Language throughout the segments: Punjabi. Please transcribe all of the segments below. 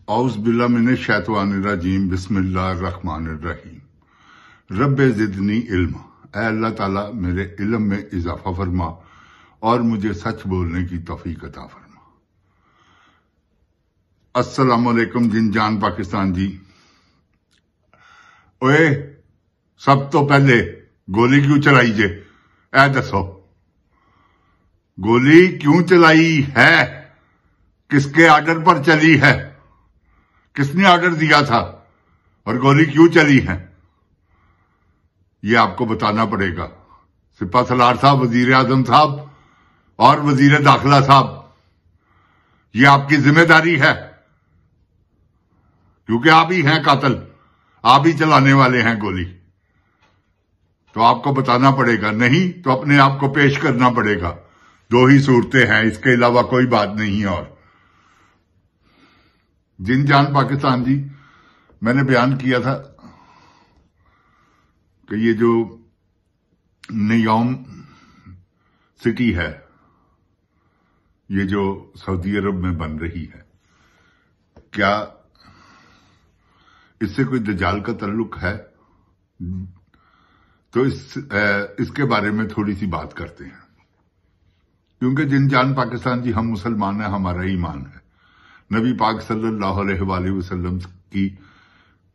औज़ बिल्लाह मिनश शैतानिर रजीम बिस्मिल्लाहिर रहमानिर रहीम। रब्बे ज़िदनी इल्म, ऐ अल्लाह ताला मेरे इल्म में इजाफा फरमा और मुझे सच बोलने की तौफीक अता फरमा। अस्सलाम वालेकुम जिनजान पाकिस्तान जी। ओए सब तो पहले गोली क्यों चलाई जे? ऐ दसो गोली क्यों चलाई है? किसके ऑर्डर पर चली है? किसने ऑर्डर दिया था और गोली क्यों चली है? ये आपको बताना पड़ेगा। सिपा सलार साहब, वजीर आजम साहब और वजीर दाखिला साहब, ये आपकी जिम्मेदारी है, क्योंकि आप ही हैं कातिल, आप ही चलाने वाले हैं गोली। तो आपको बताना पड़ेगा, नहीं तो अपने आप को पेश करना पड़ेगा। दो ही सूरतें हैं, इसके अलावा कोई बात नहीं। और जिनजान पाकिस्तान जी, मैंने बयान किया था कि ये जो नियोम सिटी है, ये जो सऊदी अरब में बन रही है, क्या इससे कोई दज्जाल का ताल्लुक है? तो इसके बारे में थोड़ी सी बात करते हैं, क्योंकि जिनजान पाकिस्तान जी, हम मुसलमान हैं, हमारा ईमान है। नबी पाक सल्लल्लाहु अलैहि वसल्लम की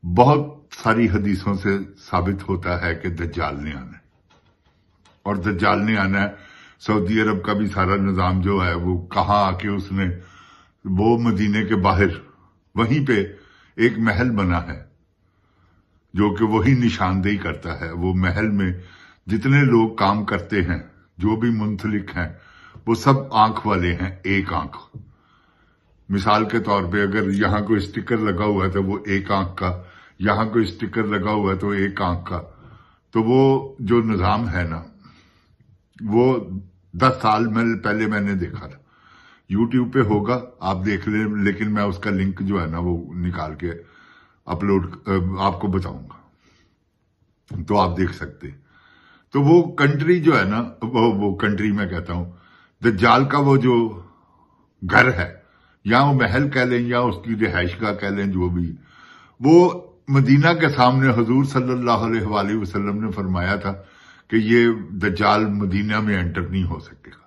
बहुत सारी हदीसों से साबित होता है कि दज्जाल ने आना है, और दज्जाल ने आना है। सऊदी अरब का भी सारा निजाम जो है वो कहाँ आके उसने, वो मदीने के बाहर वहीं पे एक महल बना है जो कि वही निशानदेही करता है। वो महल में जितने लोग काम करते हैं, जो भी मुंसलिक हैं, वो सब आंख वाले हैं, एक आंख। मिसाल के तौर पे अगर यहां कोई स्टिकर लगा हुआ है तो वो एक आंख का, यहां कोई स्टिकर लगा हुआ है तो एक आंख का। तो वो जो निजाम है ना, वो 10 साल पहले मैंने देखा था। यूट्यूब पे होगा, आप देख ले, लेकिन मैं उसका लिंक जो है ना वो निकाल के अपलोड आपको बताऊंगा, तो आप देख सकते। तो वो कंट्री जो है ना, वो कंट्री मैं कहता हूं, दज्जाल का वो जो घर है, या वो महल कह लें या उसकी रिहाइश का कह लें, जो भी, वो मदीना के सामने हुजूर सल्लल्लाहु अलैहि वसल्लम ने फरमाया था कि ये दज्जाल मदीना में एंटर नहीं हो सकेगा।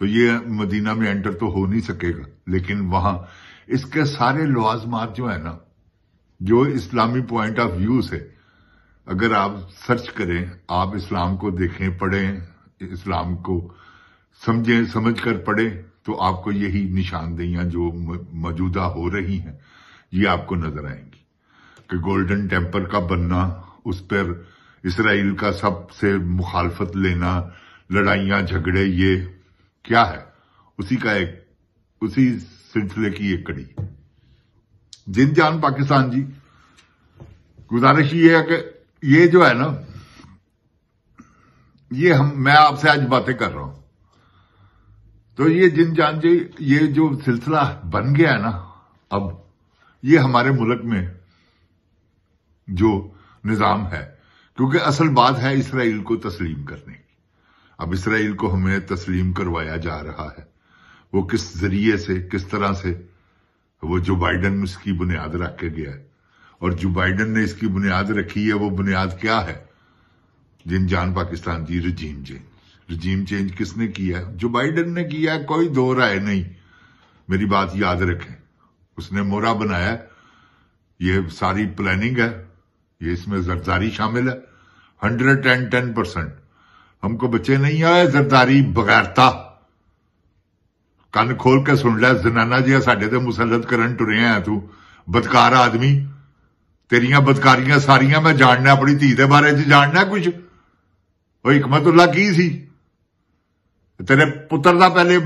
तो ये मदीना में एंटर तो हो नहीं सकेगा, लेकिन वहां इसके सारे लवाजमात जो है ना, जो इस्लामी पॉइंट ऑफ व्यू से अगर आप सर्च करें, आप इस्लाम को देखें, पढ़ें, इस्लाम को समझें, समझ कर पढ़ें, तो आपको यही निशानदेहियां जो मौजूदा हो रही हैं, ये आपको नजर आएंगी। कि गोल्डन टेम्पल का बनना, उस पर इसराइल का सबसे मुखालफत लेना, लड़ाइयां झगड़े, ये क्या है? उसी सिलसिले की एक कड़ी। जिनजान पाकिस्तान जी, गुजारिश ये है कि ये जो है ना, ये मैं आपसे आज बातें कर रहा हूं, तो ये जिनजान जी, ये जो सिलसिला बन गया है ना, अब ये हमारे मुल्क में जो निजाम है, क्योंकि असल बात है इसराइल को तस्लीम करने की। अब इसराइल को हमें तस्लीम करवाया जा रहा है। वो किस जरिए से, किस तरह से, वो जो बाइडन उसकी बुनियाद रख के गया है, और जो बाइडन ने इसकी बुनियाद रखी है, वो बुनियाद क्या है? जिनजान पाकिस्तान जी, रजीम चेंज। रजीम चेंज किसने किया है? जो बाइडन ने किया है, कोई दो राय नहीं। मेरी बात याद रखें, उसने मोहरा बनाया, ये सारी प्लानिंग है, ये इसमें जरदारी शामिल है 110%। हमको बच्चे नहीं आए जरदारी बगैरता। ਕੰਨ ਖੋਲ ਕੇ ਸੁਣ ਲੈ, ਜ਼ਨਾਨਾ ਜਿਹਾ ਸਾਡੇ ਤੇ ਮੁਸਲਤ ਕਰਨ ਟੁਰਿਆ ਹੈ ਤੂੰ, ਬਦਕਾਰ ਆਦਮੀ। ਤੇਰੀਆਂ ਬਦਕਾਰੀਆਂ ਸਾਰੀਆਂ ਮੈਂ ਜਾਣਨਾ, ਆਪਣੀ ਧੀ ਦੇ ਬਾਰੇ ਚ ਜਾਣਨਾ ਕੁਝ। ਉਹ ਹਿਕਮਤੁੱਲਾ ਕੀ ਸੀ? ਤੇਰੇ ਪੁੱਤਰ ਦਾ ਪਹਿਲੇ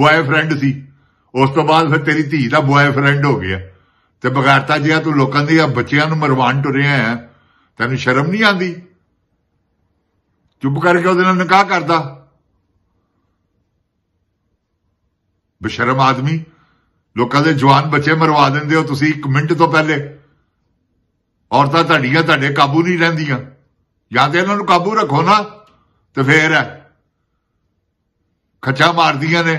ਬॉयਫ੍ਰੈਂਡ ਸੀ, ਉਸ ਤੋਂ ਬਾਅਦ ਫਿਰ ਤੇਰੀ ਧੀ ਦਾ ਬॉयਫ੍ਰੈਂਡ ਹੋ ਗਿਆ, ਤੇ ਬਗੈਰਤਾ ਜਿਹਾ ਤੂੰ ਲੋਕਾਂ ਦੇ ਬੱਚਿਆਂ ਨੂੰ ਮਰਵਾਉਣ ਟੁਰਿਆ ਹੈ। ਤੈਨੂੰ ਸ਼ਰਮ ਨਹੀਂ ਆਉਂਦੀ? ਚੁੱਪ ਕਰਕੇ ਉਹਦੇ ਨਾਲ ਨਿਕਾਹ ਕਰਦਾ। ਬੇਸ਼ਰਮ ਆਦਮੀ, ਲੋਕਾਂ ਦੇ ਜਵਾਨ ਬੱਚੇ ਮਰਵਾ ਦਿੰਦੇ ਹੋ ਤੁਸੀਂ 1 ਮਿੰਟ ਤੋਂ ਪਹਿਲੇ। ਔਰਤਾਂ ਤੁਹਾਡੀਆਂ ਤੁਹਾਡੇ ਕਾਬੂ ਨਹੀਂ ਰਹਿੰਦੀਆਂ, ਜਾਂ ਤੇ ਇਹਨਾਂ ਨੂੰ ਕਾਬੂ ਰੱਖੋ ਨਾ, ਤੇ ਫੇਰ ਹੈ ਖੱਚਾ ਮਾਰਦੀਆਂ ਨੇ।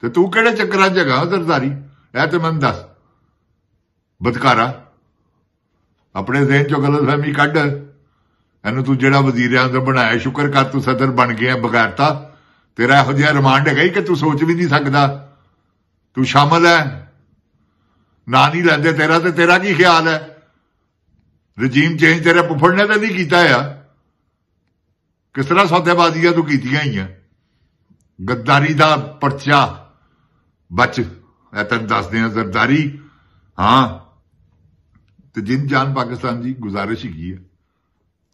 ਤੇ ਤੂੰ ਕਿਹੜੇ ਚੱਕਰਾਂ 'ਚ ਹੈਗਾ ਜ਼ਰਦਾਰੀ? ਇਹ ਤੇ ਮੈਨੂੰ ਦੱਸ ਬਦਕਾਰਾ, ਆਪਣੇ ਜ਼ਿਹਨ ਚੋਂ ਗਲਤਫਹਿਮੀ ਕੱਢ। ਇਹਨੂੰ ਤੂੰ ਜਿਹੜਾ ਵਜ਼ੀਰ ਆਜ਼ਮ ਬਣਾਇਆ, ਸ਼ੁਕਰ ਕਰ ਤੂੰ ਸਦਰ ਬਣ ਗਿਆ ਬਗੈਰਤਾ। ਤੇਰਾ ਇਹੋ ਜਿਹਾ ਰਿਮਾਂਡ ਹੈਗਾ ਹੀ ਕਿ ਤੂੰ ਸੋਚ ਵੀ ਨਹੀਂ ਸਕਦਾ। ਤੂੰ ਸ਼ਾਮਲ ਹੈ, ਨਾ ਨਹੀਂ ਲੈਂਦੇ ਤੇਰਾ, ਤੇ ਤੇਰਾ ਕੀ ਖਿਆਲ ਹੈ? ਰਜੀਮ ਚੇਂਜ ਤੇਰੇ ਫੁੱਫੜ ਨੇ ਤਾਂ ਨਹੀਂ ਕੀਤਾ ਆ। ਕਿਸ ਤਰ੍ਹਾਂ ਸੌਦੇਬਾਜ਼ੀਆਂ ਤੂੰ ਕੀਤੀਆਂ ਹੀ ਆ। ਗੱਦਾਰੀ ਦਾ ਪਰਚਾ ਬਚ, ਇਹ ਤੈਨੂੰ ਦੱਸਦੇ ਆ ਜ਼ਰਦਾਰੀ। ਹਾਂ, ਤੇ ਜਿੰਨ ਜਾਨ ਪਾਕਿਸਤਾਨ ਜੀ ਗੁਜ਼ਾਰਿਸ਼ ਹੀ ਹੈ,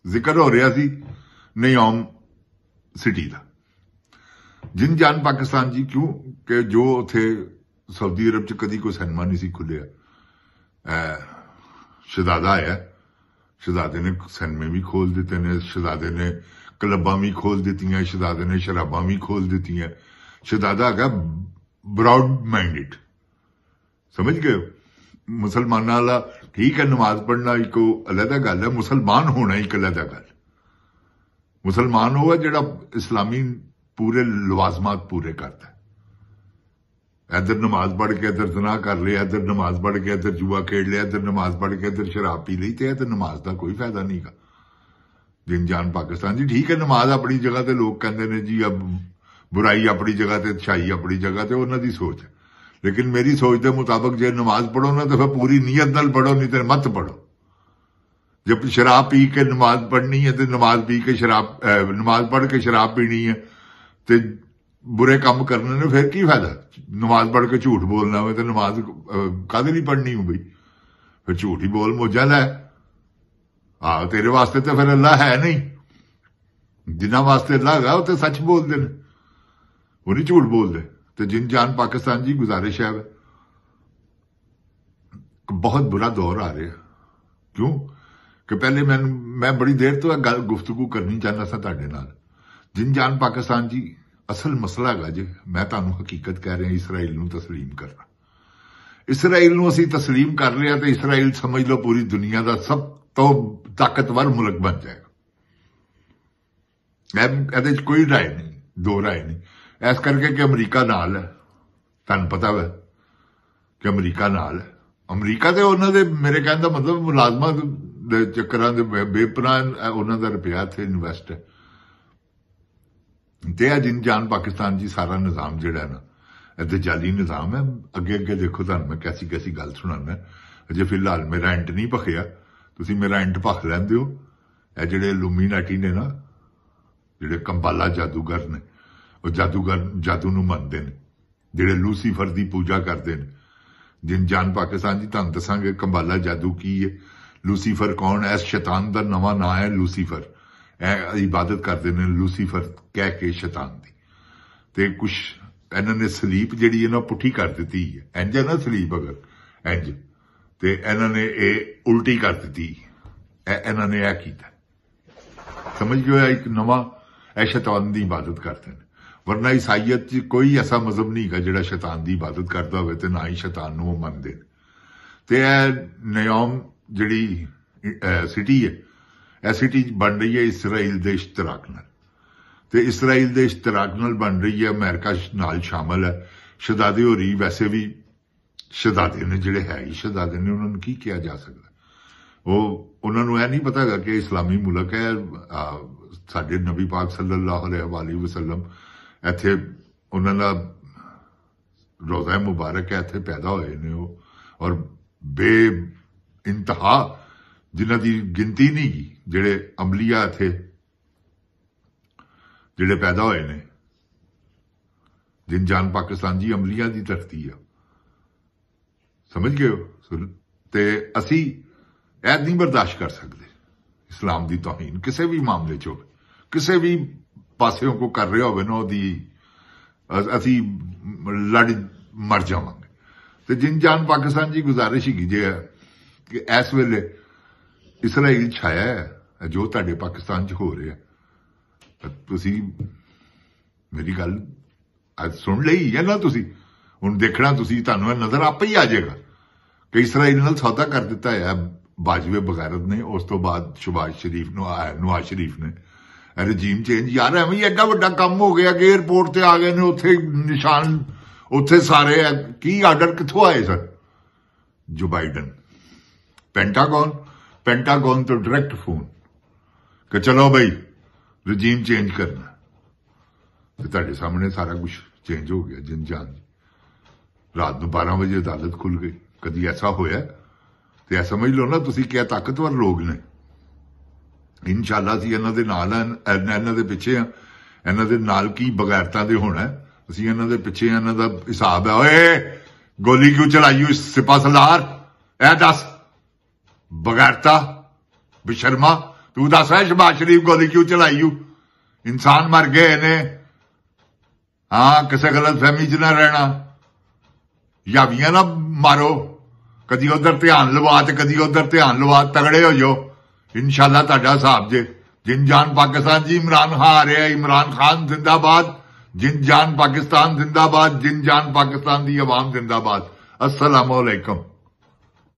ਜ਼ਿਕਰ ਹੋ ਰਿਹਾ ਸੀ ਨਿਯੋਮ ਸਿਟੀ ਦਾ। ਜਿੰਨ ਜਾਨ ਪਾਕਿਸਤਾਨ ਜੀ ਕਿਉਂ ਕਿ ਜੋ ਉੱਥੇ ਸਾਊਦੀ ਅਰਬ ਚ ਕਦੀ ਕੋਈ ਸਿਨੇਮਾ ਨਹੀਂ ਸੀ ਖੁੱਲਿਆ। ਸ਼ਹਜ਼ਾਦਾ ਆਇਆ, ਸ਼ਹਜ਼ਾਦੇ ਨੇ ਸਿਨੇਮੇ ਵੀ ਖੋਲ ਦਿੱਤੇ ਨੇ, ਸ਼ਹਜ਼ਾਦੇ ਨੇ ਕਲੱਬਾਂ ਵੀ ਖੋਲ ਦਿੱਤੀਆਂ, ਸ਼ਹਜ਼ਾਦੇ ਨੇ ਸ਼ਰਾਬਾਂ ਵੀ ਖੋਲ ਦਿੱਤੀਆਂ। ਸ਼ਹਜ਼ਾਦਾ ਹੈਗਾ ਬਰਾਡ ਮਾਈਂਡਡ, ਸਮਝ ਗਏ? ਮੁਸਲਮਾਨਾਂ ਵਾਲਾ ਠੀਕ ਹੈ, ਨਮਾਜ਼ ਪੜ੍ਹਨਾ ਇੱਕ ਅਲੱਗਾ ਗੱਲ ਹੈ, ਮੁਸਲਮਾਨ ਹੋਣਾ ਇੱਕ ਅਲੱਗਾ ਗੱਲ। ਮੁਸਲਮਾਨ ਉਹ ਹੈ ਜਿਹੜਾ ਇਸਲਾਮੀ ਪੂਰੇ ਲਵਾਜ਼ਮਾਤ ਪੂਰੇ ਕਰਦਾ। ਇੱਧਰ ਨਮਾਜ਼ ਪੜ੍ਹ ਕੇ ਇੱਧਰ ਜ਼ਨਾ ਕਰ ਲਿਆ, ਇੱਧਰ ਨਮਾਜ਼ ਪੜ੍ਹ ਕੇ ਇੱਧਰ ਜੂਆ ਖੇਡ ਲਿਆ, ਇੱਧਰ ਨਮਾਜ਼ ਪੜ੍ਹ ਕੇ ਇੱਧਰ ਸ਼ਰਾਬ ਪੀ ਲਈ, ਤੇ ਇਹ ਤੇ ਨਮਾਜ਼ ਦਾ ਕੋਈ ਫਾਇਦਾ ਨਹੀਂਗਾ। ਜਿੰਨ ਜਾਨ ਪਾਕਿਸਤਾਨ ਜੀ ਠੀਕ ਹੈ, ਨਮਾਜ਼ ਆਪਣੀ ਜਗ੍ਹਾ ਤੇ ਲੋਕ ਕਹਿੰਦੇ ਨੇ ਜੀ ਅਬ ਬੁਰਾਈ ਆਪਣੀ ਜਗ੍ਹਾ ਤੇ ਅੱਛਾਈ ਆਪਣੀ ਜਗ੍ਹਾ ਤੇ, ਉਹਨਾਂ ਦੀ ਸੋਚ ਹੈ। ਲੇਕਿਨ ਮੇਰੀ ਸੋਚ ਦੇ ਮੁਤਾਬਕ ਜੇ ਨਮਾਜ਼ ਪੜ੍ਹੋ ਨਾ ਤਾਂ ਫਿਰ ਪੂਰੀ ਨੀਅਤ ਨਾਲ ਪੜ੍ਹੋ, ਨਹੀਂ ਤੇ ਮਤ ਪੜ੍ਹੋ। ਜਦ ਸ਼ਰਾਬ ਪੀ ਕੇ ਨਮਾਜ਼ ਪੜ੍ਹਨੀ ਹੈ ਤੇ ਨਮਾਜ਼ ਪੀ ਕੇ ਨਮਾਜ਼ ਪੜ੍ਹ ਕੇ ਸ਼ਰਾਬ ਪੀਣੀ ਹੈ ਤੇ ਬੁਰੇ ਕੰਮ ਕਰਨੇ ਨੇ, ਫਿਰ ਕੀ ਫਾਇਦਾ? ਨਮਾਜ਼ ਪੜ੍ਹ ਕੇ ਝੂਠ ਬੋਲਣਾ ਹੋਵੇ ਤੇ ਨਮਾਜ਼ ਕਾਹਦੇ ਲਈ ਪੜ੍ਹਨੀ ਹੋ ਬਈ? ਫਿਰ ਝੂਠ ਹੀ ਬੋਲ, ਮੋਜਾ ਲੈ। ਤੇਰੇ ਵਾਸਤੇ ਤਾਂ ਫਿਰ ਅੱਲਾ ਹੈ ਨਹੀਂ। ਜਿਨ੍ਹਾਂ ਵਾਸਤੇ ਅੱਲਾ ਹੈਗਾ ਉਹ ਤੇ ਸੱਚ ਬੋਲਦੇ ਨੇ, ਉਹ ਨਹੀਂ ਝੂਠ ਬੋਲਦੇ। ਤੇ ਜਿੰਨ ਜਾਨ ਪਾਕਿਸਤਾਨ ਜੀ ਗੁਜ਼ਾਰਿਸ਼ ਹੈ, ਬਹੁਤ ਬੁਰਾ ਦੌਰ ਆ ਰਿਹਾ। ਕਿਉਂ ਕਿ ਪਹਿਲੇ ਮੈਂ ਬੜੀ ਦੇਰ ਤੋਂ ਗੱਲ ਗੁਫ਼ਤਗੂ ਕਰਨੀ ਚਾਹੁੰਦਾ ਸਾਂ ਤੁਹਾਡੇ ਨਾਲ। ਜਿੰਨ ਜਾਨ ਪਾਕਿਸਤਾਨ ਜੀ ਅਸਲ ਮਸਲਾ ਹੈਗਾ ਜੀ, ਮੈਂ ਤੁਹਾਨੂੰ ਹਕੀਕਤ ਕਹਿ ਰਿਹਾ, ਇਸਰਾਈਲ ਨੂੰ ਤਸਲੀਮ ਕਰਨਾ। ਇਸਰਾਈਲ ਨੂੰ ਅਸੀਂ ਤਸਲੀਮ ਕਰ ਲਿਆ ਤੇ ਇਸਰਾਈਲ ਸਮਝ ਲਓ ਪੂਰੀ ਦੁਨੀਆ ਦਾ ਸਭ ਤੋਂ ਤਾਕਤਵਰ ਮੁਲਕ ਬਣ ਜਾਏਗਾ। ਇਹਦੇ 'ਚ ਕੋਈ ਰਾਏ ਨਹੀਂ, ਦੋ ਰਾਏ ਨਹੀਂ। ਇਸ ਕਰਕੇ ਕਿ ਅਮਰੀਕਾ ਨਾਲ ਹੈ, ਤੁਹਾਨੂੰ ਪਤਾ ਵਾ ਕਿ ਅਮਰੀਕਾ ਨਾਲ ਹੈ। ਅਮਰੀਕਾ ਤੇ ਉਹਨਾਂ ਦੇ, ਮੇਰੇ ਕਹਿਣ ਦਾ ਮਤਲਬ, ਮੁਲਾਜ਼ਮਾਂ ਦੇ ਚੱਕਰਾਂ ਦੇ ਬੇਪਨਾਹ ਉਹਨਾਂ ਦਾ ਰੁਪਇਆ ਇੱਥੇ ਇਨਵੈਸਟ ਹੈ। ਤੇ ਇਹ ਜਿੰਨ ਜਾਨ ਪਾਕਿਸਤਾਨ ਜੀ ਸਾਰਾ ਨਿਜ਼ਾਮ ਜਿਹੜਾ ਨਾ ਇੱਥੇ ਜਾਲੀ ਨਿਜ਼ਾਮ ਹੈ। ਅੱਗੇ ਅੱਗੇ ਦੇਖੋ, ਤੁਹਾਨੂੰ ਮੈਂ ਕੈਸੀ ਗੱਲ ਸੁਣਾਉਣਾ। ਅਜੇ ਫਿਲਹਾਲ ਮੇਰਾ ਇੰਟ ਨਹੀਂ ਭਖਿਆ, ਤੁਸੀਂ ਮੇਰਾ ਇੰਟ ਭਖ ਲੈਂਦੇ ਹੋ। ਇਹ ਜਿਹੜੇ ਇਲੂਮੀਨਾਟੀ ਨੇ ਨਾ, ਜਿਹੜੇ ਕੰਬਾਲਾ ਜਾਦੂਗਰ ਨੇ, ਉਹ ਜਾਦੂ ਨੂੰ ਮੰਨਦੇ ਨੇ, ਜਿਹੜੇ ਲੂਸੀਫਰ ਦੀ ਪੂਜਾ ਕਰਦੇ ਨੇ। ਜਿੰਨ ਜਾਨ ਪਾਕਿਸਤਾਨ ਜੀ ਤੁਹਾਨੂੰ ਦੱਸਾਂਗੇ ਕੰਬਾਲਾ ਜਾਦੂ ਕੀ ਹੈ, ਲੂਸੀਫਰ ਕੌਣ ਹੈ। ਇਸ ਸ਼ੈਤਾਨ ਦਾ ਨਵਾਂ ਨਾਂ ਹੈ ਲੂਸੀਫਰ। ਇਹ ਇਬਾਦਤ ਕਰਦੇ ਨੇ ਲੂਸੀਫਰ ਕਹਿ ਕੇ ਸ਼ੈਤਾਨ ਦੀ। ਤੇ ਕੁਛ ਇਹਨਾਂ ਨੇ ਸਲੀਪ ਜਿਹੜੀ ਹੈ ਨਾ ਪੁੱਠੀ ਕਰ ਦਿੱਤੀ ਹੈ। ਇੰਜ ਹੈ ਨਾ ਸਲੀਪ, ਅਗਰ ਇੰਜ, ਤੇ ਇਹਨਾਂ ਨੇ ਇਹ ਉਲਟੀ ਕਰ ਦਿੱਤੀ। ਇਹਨਾਂ ਨੇ ਇਹ ਕੀਤਾ, ਸਮਝ ਗਏ? ਇੱਕ ਨਵਾਂ ਇਹ ਸ਼ੈਤਾਨ ਦੀ ਇਬਾਦਤ ਕਰਦੇ ਨੇ। ਵਰਨਾ ਈਸਾਈਅਤ 'ਚ ਕੋਈ ਐਸਾ ਮਜ਼ਹਬ ਨਹੀਂ ਹੈਗਾ ਜਿਹੜਾ ਸ਼ੈਤਾਨ ਦੀ ਇਬਾਦਤ ਕਰਦਾ ਹੋਵੇ, ਤੇ ਨਾ ਹੀ ਸ਼ੈਤਾਨ ਨੂੰ ਉਹ ਮੰਨਦੇ ਨੇ। ਤੇ ਇਹ ਨਿਯੋਮ ਜਿਹੜੀ ਸਿਟੀ ਹੈ, ਇਹ ਸਿਟੀ ਬਣ ਰਹੀ ਹੈ ਇਸਰਾਈਲ ਦੇ ਇਸ਼ਤਰਾਕ ਨਾਲ। ਤੇ ਇਸਰਾਈਲ ਦੇ ਇਸ਼ਤਰਾਕ ਨਾਲ ਬਣ ਰਹੀ ਹੈ, ਅਮਰੀਕਾ ਨਾਲ ਸ਼ਾਮਲ ਹੈ। ਸ਼ਹਜ਼ਾਦੇ ਹੋਰੀ ਵੈਸੇ ਵੀ ਸ਼ਹਜ਼ਾਦੇ ਨੇ, ਜਿਹੜੇ ਹੈ ਹੀ ਸ਼ਹਜ਼ਾਦੇ ਨੇ, ਉਹਨਾਂ ਨੂੰ ਕੀ ਕਿਹਾ ਜਾ ਸਕਦਾ? ਉਹਨਾਂ ਨੂੰ ਇਹ ਨਹੀਂ ਪਤਾ ਹੈਗਾ ਕਿ ਇਸਲਾਮੀ ਮੁਲਕ ਹੈ। ਸਾਡੇ ਨਬੀ ਪਾਕ ਸੱਲੱਲਾਹੁ ਅਲੈਹਿ ਵਸੱਲਮ ਇੱਥੇ, ਉਹਨਾਂ ਦਾ ਰੋਜ਼ਾ ਮੁਬਾਰਕ ਹੈ, ਇੱਥੇ ਪੈਦਾ ਹੋਏ ਨੇ ਉਹ, ਔਰ ਬੇ ਇੰਤਹਾ ਜਿਨ੍ਹਾਂ ਦੀ ਗਿਣਤੀ ਨਹੀਂ ਗੀ, ਜਿਹੜੇ ਅੰਬਲੀਆ ਇੱਥੇ ਜਿਹੜੇ ਪੈਦਾ ਹੋਏ ਨੇ। ਜਿੰਨ ਜਾਨ ਪਾਕਿਸਤਾਨ ਜੀ ਅੰਬਲੀਆ ਦੀ ਧਰਤੀ ਆ, ਸਮਝ ਗਏ ਹੋ? ਤੇ ਅਸੀਂ ਇਹ ਨਹੀਂ ਬਰਦਾਸ਼ਤ ਕਰ ਸਕਦੇ ਇਸਲਾਮ ਦੀ ਤੌਹੀਨ ਕਿਸੇ ਵੀ ਮਾਮਲੇ 'ਚ ਹੋਵੇ, ਕਿਸੇ ਵੀ ਪਾਸਿਓਂ ਕੋ ਕਰ ਰਿਹਾ ਹੋਵੇ ਨਾ, ਉਹਦੀ ਅਸੀਂ ਲੜ ਮਰ ਜਾਵਾਂਗੇ। ਤੇ ਜਿੰਨ ਜਾਨ ਪਾਕਿਸਤਾਨ ਜੀ ਗੁਜ਼ਾਰਿਸ਼ ਹੀ ਜੇ ਕਿ ਇਸ ਵੇਲੇ ਇਸਰਾਈਲ ਛਾਇਆ ਹੈ ਜੋ ਤੁਹਾਡੇ ਪਾਕਿਸਤਾਨ 'ਚ ਹੋ ਰਿਹਾ। ਤੁਸੀਂ ਮੇਰੀ ਗੱਲ ਅੱਜ ਸੁਣ ਲਈ ਹੈ ਨਾ, ਤੁਸੀਂ ਹੁਣ ਦੇਖਣਾ, ਤੁਸੀਂ ਤੁਹਾਨੂੰ ਨਜ਼ਰ ਆਪੇ ਹੀ ਆ ਜਾਏਗਾ ਕਿ ਇਸਰਾਈਲ ਨਾਲ ਸੌਦਾ ਕਰ ਦਿੱਤਾ ਹੈ ਬਾਜਵੇ ਬਗੈਰਤ ਨੇ। ਉਸ ਤੋਂ ਬਾਅਦ ਨਵਾਜ਼ ਸ਼ਰੀਫ ਨੇ ਰਜੀਮ ਚੇਂਜ। ਯਾਰ ਐਵੇਂ ਐਡਾ ਵੱਡਾ ਕੰਮ ਹੋ ਗਿਆ ਕਿ ਏਅਰਪੋਰਟ ਤੇ ਆ ਗਏ ਨੇ, ਉੱਥੇ ਨਿਸ਼ਾਨ ਉੱਥੇ ਸਾਰੇ ਕੀ ਆਰਡਰ ਕਿੱਥੋਂ ਆਏ ਸਰ? ਜੋ ਬਾਈਡਨ ਪੈਂਟਾਗਨ ਤੋਂ ਡਾਇਰੈਕਟ ਫੋਨ ਕਿ ਚਲੋ ਬਈ ਰਜੀਮ ਚੇਂਜ ਕਰਨਾ, ਤੇ ਤੁਹਾਡੇ ਸਾਹਮਣੇ ਸਾਰਾ ਕੁਝ ਚੇਂਜ ਹੋ ਗਿਆ। ਜਿੰਨ ਜਾਨ ਰਾਤ ਨੂੰ 12 ਵਜੇ ਅਦਾਲਤ ਖੁੱਲ ਗਈ। ਕਦੀ ਐਸਾ ਹੋਇਆ? ਤੇ ਇਹ ਸਮਝ ਲਓ ਨਾ ਤੁਸੀਂ ਕਿ ਤਾਕਤਵਰ ਲੋਕ ਨੇ। ਇਨਸ਼ਾਅੱਲਾ ਅਸੀਂ ਇਹਨਾਂ ਦੇ ਨਾਲ ਆ, ਇਹਨਾਂ ਦੇ ਪਿੱਛੇ ਆ। ਇਹਨਾਂ ਦੇ ਨਾਲ ਕੀ ਬਗੈਰਤਾਂ ਦੇ ਹੋਣਾ, ਅਸੀਂ ਇਹਨਾਂ ਦੇ ਪਿੱਛੇ। ਇਹਨਾਂ ਦਾ ਹਿਸਾਬ ਹੈ, ਓਏ ਗੋਲੀ ਕਿਉਂ ਚਲਾਈ ਉਸ ਸਿਪਾਹ ਸਲਾਰ? ਇਹ ਦੱਸ ਬਗੈਰਤਾ ਬੇਸ਼ਰਮਾ, ਤੂੰ ਦੱਸ ਸ਼ਹਿਬਾਜ਼ ਸ਼ਰੀਫ ਗੋਲੀ ਕਿਉਂ ਚਲਾਈ? ਇਨਸਾਨ ਮਰ ਗਏ ਨੇ। ਹਾਂ, ਕਿਸੇ ਗਲਤ ਫਹਿਮੀ 'ਚ ਨਾ ਰਹਿਣਾ, ਯਾਵੀਆਂ ਨਾ ਮਾਰੋ। ਕਦੀ ਉਧਰ ਧਿਆਨ ਲਵਾ ਤੇ ਕਦੀ ਉਧਰ ਧਿਆਨ ਲਵਾ, ਤਗੜੇ ਹੋ ਜਾਓ। ਇਨਸ਼ਾਅੱਲਾ ਤੁਹਾਡਾ ਹਿਸਾਬ ਜੇ। ਜਿੰਨ ਜਾਨ ਪਾਕਿਸਤਾਨ ਜੀ, ਇਮਰਾਨ ਖਾਨ ਆ ਰਿਹਾ, ਇਮਰਾਨ ਖਾਨ ਜ਼ਿੰਦਾਬਾਦ। जिन जान पाकिस्तान जिंदाबाद, जिन जान पाकिस्तान दी अवाम जिंदाबाद। अस्सलामु अलैकुम।